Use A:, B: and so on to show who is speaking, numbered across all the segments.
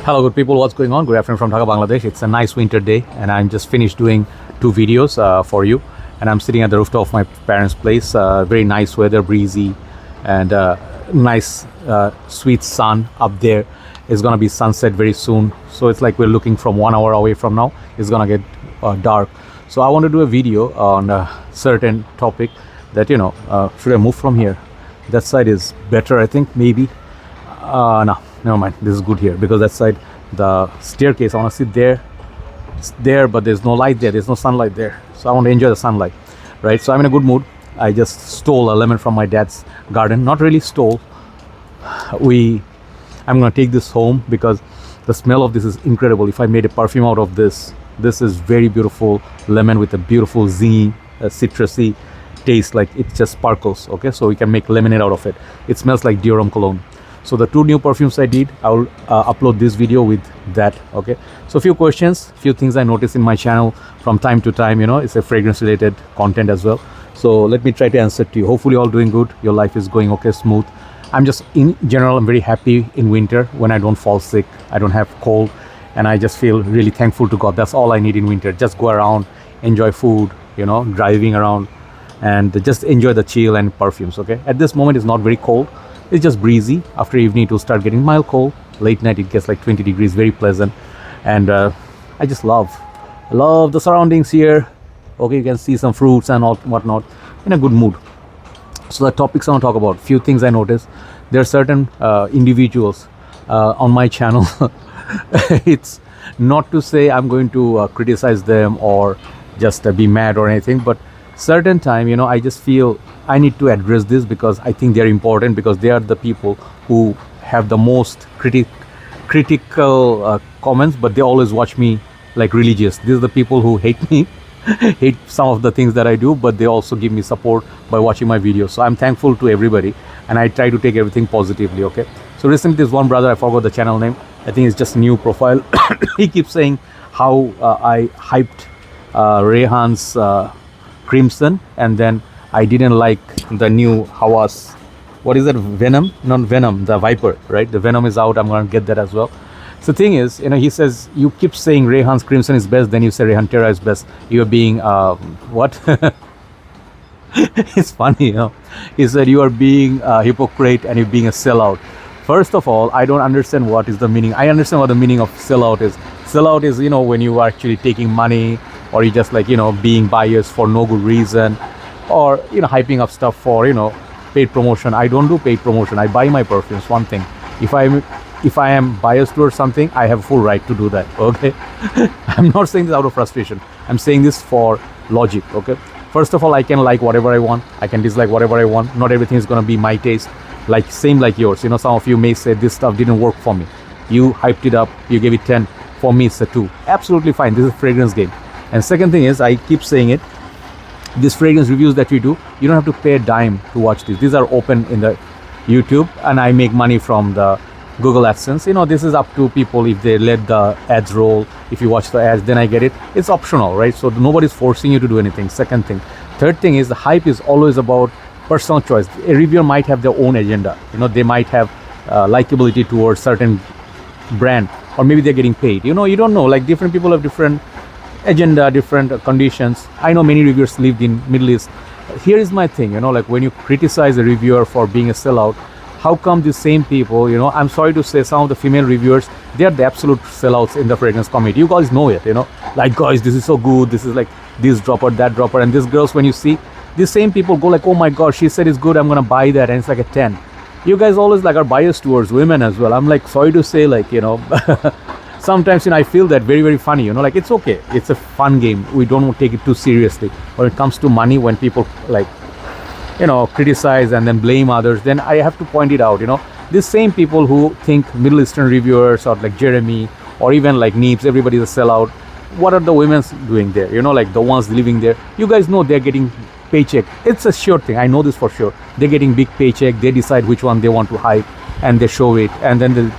A: Hello good people, what's going on? Good afternoon from Dhaka, Bangladesh. It's a nice winter day and I'm just finished doing two videos for you, and I'm sitting at the rooftop of my parents' place. Very nice weather, breezy, and nice sweet sun up there. It's gonna be sunset very soon, so it's like we're looking from 1 hour away from now. It's gonna get dark. So I want to do a video on a certain topic that, should I move from here? That side is better, I think, maybe. No, never mind. This is good here because that side, the staircase, I want to sit there. It's there, but there's no light there. There's no sunlight there. So I want to enjoy the sunlight, right? So I'm in a good mood. I just stole a lemon from my dad's garden. Not really stole. I'm going to take this home because the smell of this is incredible. If I made a perfume out of this is very beautiful lemon with a beautiful zingy, citrusy taste. Like it just sparkles. Okay, so we can make lemonade out of it. It smells like Dior cologne. So the two new perfumes I did, I will upload this video with that. Okay, so a few questions, few things I notice in my channel from time to time. It's a fragrance related content as well. So let me try to answer to you. Hopefully all doing good, your life is going okay, smooth. I'm just, in general, I'm very happy in winter when I don't fall sick, I don't have cold, and I just feel really thankful to God. That's all I need in winter. Just go around, enjoy food, driving around, and just enjoy the chill and perfumes. Okay, at this moment it's not very cold. It's just breezy. After evening it will start getting mild cold. Late night it gets like 20 degrees, very pleasant. And I just love the surroundings here. Okay, you can see some fruits and all whatnot. In a good mood. So the topics I want to talk about, few things I noticed. There are certain individuals on my channel. It's not to say I'm going to criticize them or just be mad or anything, but certain time, I just feel I need to address this because I think they're important, because they are the people who have the most critical comments, but they always watch me like religious. These are the people who hate me, hate some of the things that I do, but they also give me support by watching my videos. So I'm thankful to everybody and I try to take everything positively. Okay, so recently this one brother, I forgot the channel name, I think it's just a new profile. He keeps saying how I hyped Rehan's Crimson, and then I didn't like the new Hawas. What is that? Venom? Not Venom, the Viper, right? The Venom is out. I'm going to get that as well. So the thing is, he says, you keep saying Rehan's Crimson is best, then you say Rehan Terra is best. You're being, what? It's funny, He said you are being a hypocrite and you're being a sellout. First of all, I don't understand what is the meaning. I understand what the meaning of sellout is. Sellout is, when you are actually taking money, or you just like, being biased for no good reason, or, hyping up stuff for, paid promotion. I don't do paid promotion. I buy my perfumes. One thing, if I am biased towards something, I have full right to do that. Okay. I'm not saying this out of frustration. I'm saying this for logic. Okay. First of all, I can like whatever I want. I can dislike whatever I want. Not everything is going to be my taste. Like same like yours. Some of you may say this stuff didn't work for me. You hyped it up. You gave it 10. For me, it's a 2. Absolutely fine. This is a fragrance game. And second thing is, I keep saying it, these fragrance reviews that we do, you don't have to pay a dime to watch these. These are open in the YouTube, and I make money from the Google AdSense. This is up to people. If they let the ads roll, if you watch the ads, then I get it. It's optional, right? So nobody's forcing you to do anything. Second thing. Third thing is, the hype is always about personal choice. A reviewer might have their own agenda. They might have likability towards certain brand, or maybe they're getting paid. You don't know. Like different people have different agenda, different conditions. I know many reviewers lived in Middle East. Here is my thing, like when you criticize a reviewer for being a sellout, how come these same people, I'm sorry to say, some of the female reviewers, they are the absolute sellouts in the fragrance community. You guys know it, like, guys, this is so good, this is like this dropper, that dropper, and these girls, when you see these same people go like, oh my god, she said it's good, I'm gonna buy that, and it's like a 10. You guys always like are biased towards women as well. I'm like, sorry to say, like, sometimes I feel that very, very funny, like it's okay, it's a fun game, we don't take it too seriously. When it comes to money, when people like criticize and then blame others, then I have to point it out. These same people who think Middle Eastern reviewers or like Jeremy or even like Neeps, everybody's a sellout. What are the women doing there? Like the ones living there, you guys know they're getting paycheck. It's a sure thing, I know this for sure. They're getting big paycheck, they decide which one they want to hype and they show it, and then they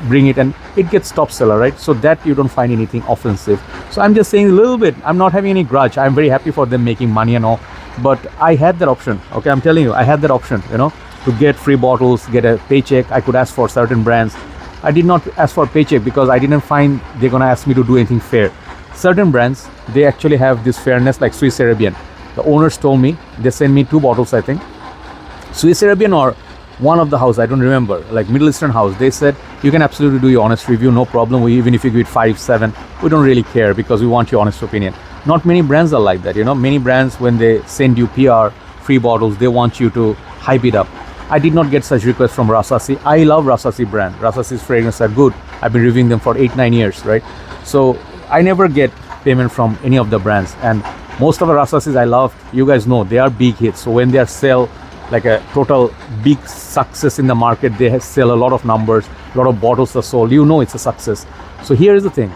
A: bring it and it gets top seller, right? So that you don't find anything offensive. So I'm just saying a little bit, I'm not having any grudge. I'm very happy for them making money and all, but I had that option. Okay, I'm telling you, I had that option, to get free bottles, get a paycheck. I could ask for certain brands, I did not ask for paycheck because I didn't find they're gonna ask me to do anything fair. Certain brands, they actually have this fairness, like Swiss Arabian. The owners told me, they sent me 2 bottles, I think. Swiss Arabian or one of the house, I don't remember, like Middle Eastern house, they said you can absolutely do your honest review, no problem. Even if you give it 5, 7, we don't really care because we want your honest opinion. Not many brands are like that, you know. Many brands, when they send you PR, free bottles, they want you to hype it up. I did not get such requests from Rasasi. I love Rasasi brand. Rasasi's fragrances are good. I've been reviewing them for 8, 9 years, right? So I never get payment from any of the brands. And most of the Rasasis I love, you guys know, they are big hits. So when they are sell like a total big success in the market, they sell a lot of numbers, a lot of bottles are sold, you know it's a success. So here is the thing.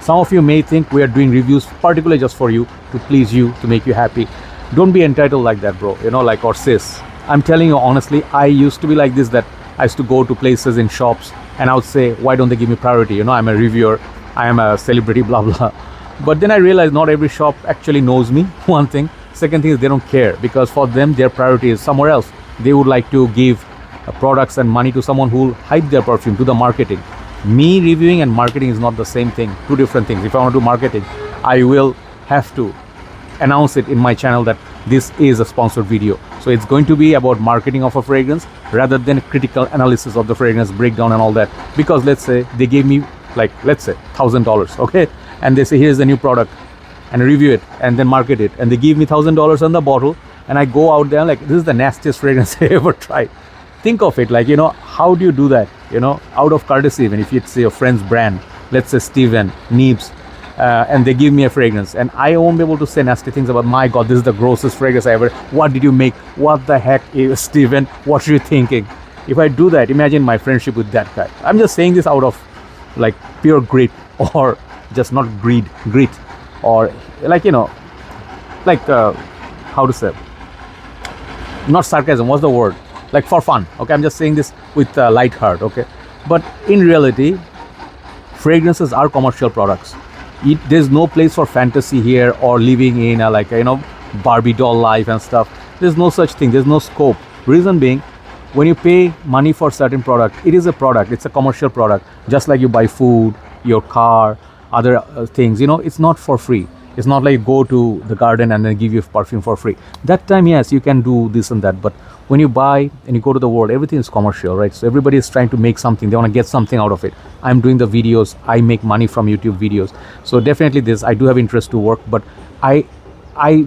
A: Some of you may think we are doing reviews particularly just for you, to please you, to make you happy. Don't be entitled like that, bro, you know, like, or sis. I'm telling you honestly, I used to be like this, that I used to go to places in shops and I would say, why don't they give me priority? You know, I'm a reviewer, I am a celebrity, blah, blah. But then I realized not every shop actually knows me, one thing. Second thing is they don't care, because for them, their priority is somewhere else. They would like to give products and money to someone who will hype their perfume, to the marketing. Me reviewing and marketing is not the same thing, 2 different things. If I want to do marketing, I will have to announce it in my channel that this is a sponsored video. So it's going to be about marketing of a fragrance rather than critical analysis of the fragrance, breakdown and all that. Because let's say they gave me, like, let's say $1,000, okay? And they say, here's the new product, and review it and then market it. And they give me $1,000 on the bottle, and I go out there like, this is the nastiest fragrance I ever tried. Think of it, like, you know, how do you do that? You know, out of courtesy, even if it's your friend's brand, let's say Steven, Neebs, and they give me a fragrance, and I won't be able to say nasty things about, my God, this is the grossest fragrance I ever, what did you make? What the heck, Steven? What are you thinking? If I do that, imagine my friendship with that guy. I'm just saying this out of like pure grit, or just not greed, grit, or like, you know, like, how to say, not sarcasm, what's the word? Like for fun, okay? I'm just saying this with light heart, okay? But in reality, fragrances are commercial products. There's no place for fantasy here, or living in a, like, you know, Barbie doll life and stuff. There's no such thing. There's no scope. Reason being, when you pay money for certain product, it is a product. It's a commercial product. Just like you buy food, your car, other things, you know, it's not for free. It's not like you go to the garden and then give you perfume for free. That time, yes, you can do this and that. But when you buy and you go to the world, everything is commercial, right? So everybody is trying to make something. They want to get something out of it. I'm doing the videos. I make money from YouTube videos. So definitely this, I do have interest to work, but I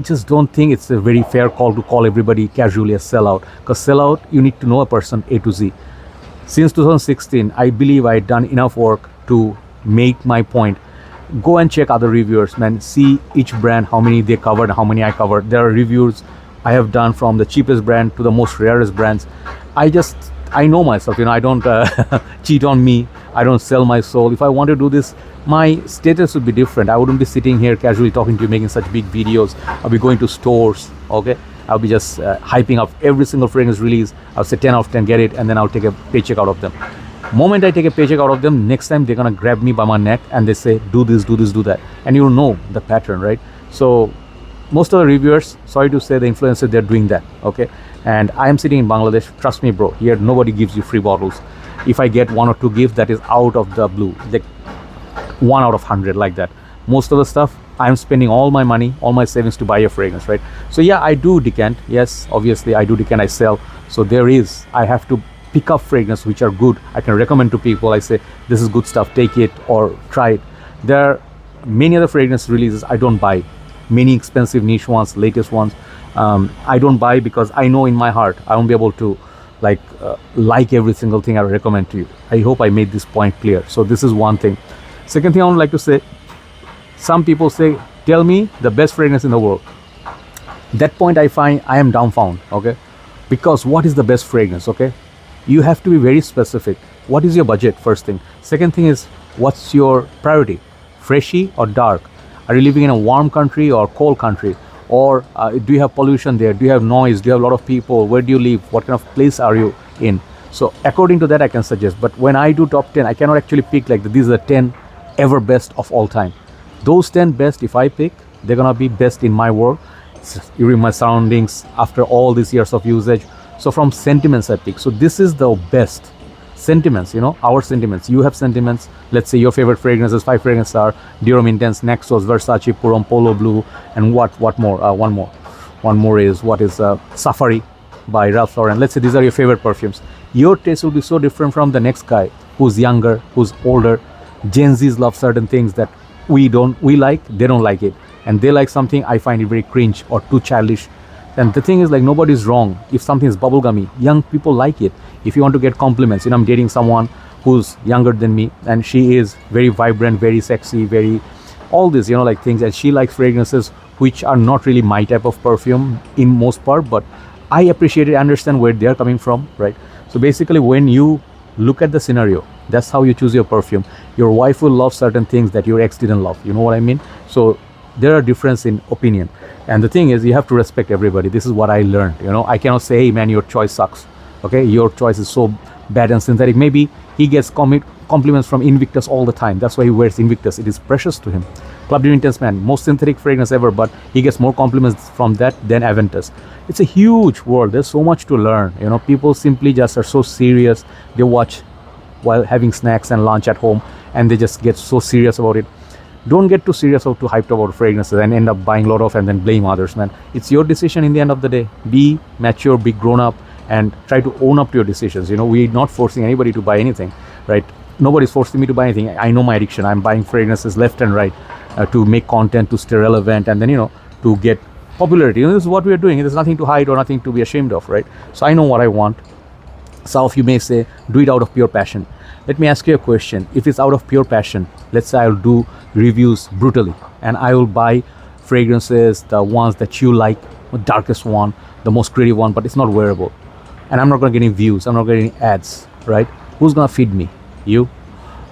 A: just don't think it's a very fair call to call everybody casually a sellout. Because sellout, you need to know a person A to Z. Since 2016, I believe I had done enough work to make my point. Go and check other reviewers, man. See each brand, how many they covered, how many I covered. There are reviews I have done from the cheapest brand to the most rarest brands. I know myself, you know, I don't cheat on me. I don't sell my soul. If I want to do this, my status would be different. I wouldn't be sitting here casually talking to you, making such big videos. I'll be going to stores, okay? I'll be just hyping up every single fragrance release. I'll say 10 out of 10, get it, and then I'll take a paycheck out of them. Moment I take a paycheck out of them, next time they're gonna grab me by my neck and they say, do this, do this, do that. And you'll know the pattern, right? So most of the reviewers, sorry to say, the influencers, they're doing that, okay? And I am sitting in Bangladesh. Trust me, bro, here nobody gives you free bottles. If I get 1 or 2 gifts, that is out of the blue, like 1 out of 100, like that. Most of the stuff, I'm spending all my money, all my savings to buy a fragrance, right? So yeah, I do decant. Yes, obviously I do decant, I sell. So I have to pick up fragrance which are good. I can recommend to people. I say, this is good stuff, take it or try it. There are many other fragrance releases I don't buy. Many expensive niche ones, latest ones, I don't buy because I know in my heart I won't be able to like every single thing I recommend to you. I hope I made this point clear. So this is one thing. Second thing I would like to say, some people say, tell me the best fragrance in the world. That point I find I am dumbfounded, okay? Because what is the best fragrance, okay? You have to be very specific. What is your budget, first thing? Second thing is, what's your priority? Freshy or dark? Are you living in a warm country or cold country? Or do you have pollution there? Do you have noise? Do you have a lot of people? Where do you live? What kind of place are you in? So according to that, I can suggest. But when I do top 10, I cannot actually pick like these are the 10 ever best of all time. Those 10 best, if I pick, they're gonna be best in my world, in my surroundings, after all these years of usage. So from sentiments I pick. So this is the best. sentiments, our sentiments. You have sentiments. Let's say your favorite fragrances, 5 fragrances are Dior Intense, Nexos, Versace, Purom, Polo Blue, and what more? One more is Safari by Ralph Lauren. Let's say these are your favorite perfumes. Your taste will be so different from the next guy who's younger, who's older. Gen Zs love certain things that we like, they don't like it, and they like something I find it very cringe or too childish. And the thing is, like, nobody's wrong. If something is bubblegummy, young people like it. If you want to get compliments, I'm dating someone who's younger than me, and she is very vibrant, very sexy, very all this, like things, and she likes fragrances which are not really my type of perfume in most part, but I appreciate it, understand where they're coming from, right? So basically, when you look at the scenario, that's how you choose your perfume. Your wife will love certain things that your ex didn't love. You know what I mean? So there are difference in opinion, and the thing is, you have to respect everybody. This is what I learned. I cannot say, hey man, your choice sucks. Okay, your choice is so bad and synthetic. Maybe he gets compliments from Invictus all the time. That's why he wears Invictus. It is precious to him. Club Dior Intense, man, most synthetic fragrance ever, but he gets more compliments from that than Aventus. It's a huge world. There's so much to learn. People simply just are so serious. They watch while having snacks and lunch at home, and they just get so serious about it. Don't get too serious or too hyped about fragrances and end up buying a lot of and then blame others, man. It's your decision in the end of the day. Be mature, be grown up, and try to own up to your decisions. We're not forcing anybody to buy anything, right? Nobody's forcing me to buy anything. I know my addiction. I'm buying fragrances left and right to make content, to stay relevant, and then, to get popularity. This is what we're doing. There's nothing to hide or nothing to be ashamed of, right? So I know what I want. Some of you may say, do it out of pure passion. Let me ask you a question. If it's out of pure passion, let's say I'll do reviews brutally, and I will buy fragrances, the ones that you like, the darkest one, the most creative one, but it's not wearable. And I'm not going to get any views. I'm not getting ads, right? Who's going to feed me? You,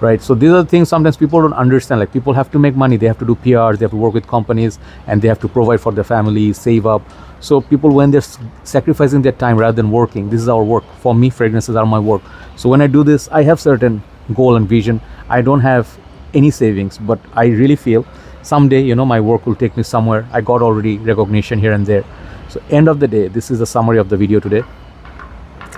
A: right? So these are the things sometimes people don't understand. Like, people have to make money. They have to do PRs. They have to work with companies, and they have to provide for their families, save up. So people, when they're sacrificing their time rather than working, this is our work. For me, fragrances are my work. So when I do this, I have certain goal and vision. I don't have any savings, but I really feel someday, my work will take me somewhere. I got already recognition here and there. So end of the day, this is the summary of the video today.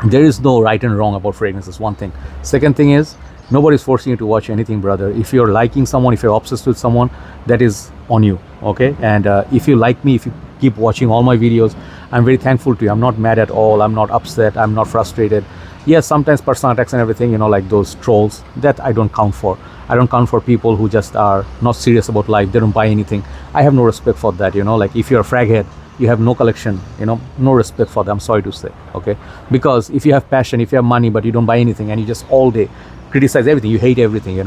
A: There is no right and wrong about fragrances, one thing. Second thing is, nobody's forcing you to watch anything, brother. If you're liking someone, if you're obsessed with someone, that is on you, okay? And if you like me, if you keep watching all my videos, I'm very thankful to you. I'm not mad at all. I'm not upset. I'm not frustrated. Yes, sometimes personal attacks and everything, like those trolls, that I don't count for. I don't count for people who just are not serious about life. They don't buy anything. I have no respect for that, like if you're a frag head, you have no collection, no respect for them. I'm sorry to say, okay? Because if you have passion, if you have money, but you don't buy anything, and you just all day criticize everything, you hate everything,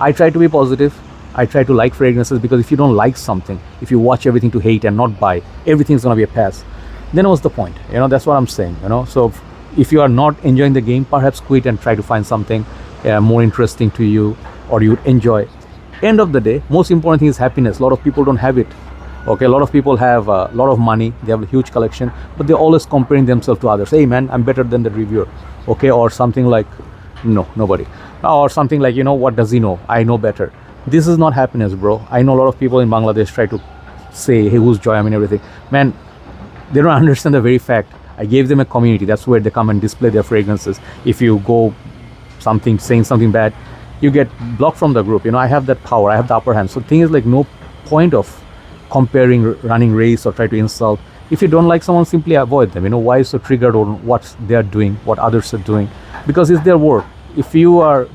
A: I try to be positive. I try to like fragrances, because if you don't like something, if you watch everything to hate and not buy, everything's gonna be a pass. Then what's the point? That's what I'm saying, So if you are not enjoying the game, perhaps quit and try to find something more interesting to you, or you would enjoy. End of the day, most important thing is happiness. A lot of people don't have it. Okay, a lot of people have a lot of money, they have a huge collection, but they're always comparing themselves to others. Hey man, I'm better than the reviewer, okay? Or something like, no, nobody. Or something like, what does he know? I know better. This is not happiness, bro. I know a lot of people in Bangladesh try to say, hey, who's Joy? I mean, everything. Man, they don't understand the very fact. I gave them a community. That's where they come and display their fragrances. If you go saying something bad, you get blocked from the group. I have that power. I have the upper hand. So the thing is, like, no point of comparing, running race, or try to insult. If you don't like someone, simply avoid them. Why so triggered on what they are doing, what others are doing? Because it's their work. If you are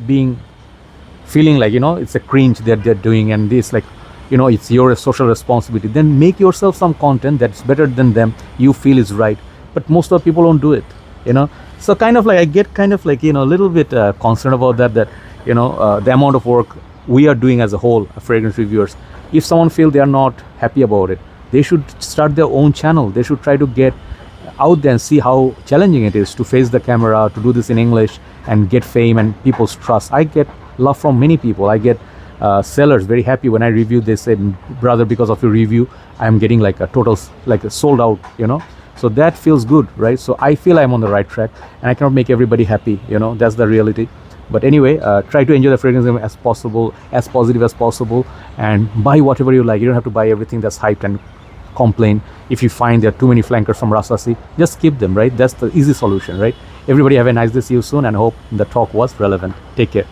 A: feeling like, it's a cringe that they're doing, and this, like, it's your social responsibility, then make yourself some content that's better than them, you feel is right. But most of the people don't do it, So kind of like, I get kind of like, a little bit concerned about that, the amount of work we are doing as a whole, fragrance reviewers. If someone feels they are not happy about it, they should start their own channel. They should try to get out there and see how challenging it is to face the camera, to do this in English and get fame and people's trust. I get love from many people. I get sellers very happy when I review. They say, brother, because of your review, I'm getting like a total, like a sold out, So that feels good, right? So I feel I'm on the right track, and I cannot make everybody happy, That's the reality. But anyway, try to enjoy the fragrance as possible, as positive as possible, and buy whatever you like. You don't have to buy everything that's hyped and complain. If you find there are too many flankers from Rasasi, just skip them, right? That's the easy solution, right? Everybody have a nice day. See you soon, and hope the talk was relevant. Take care.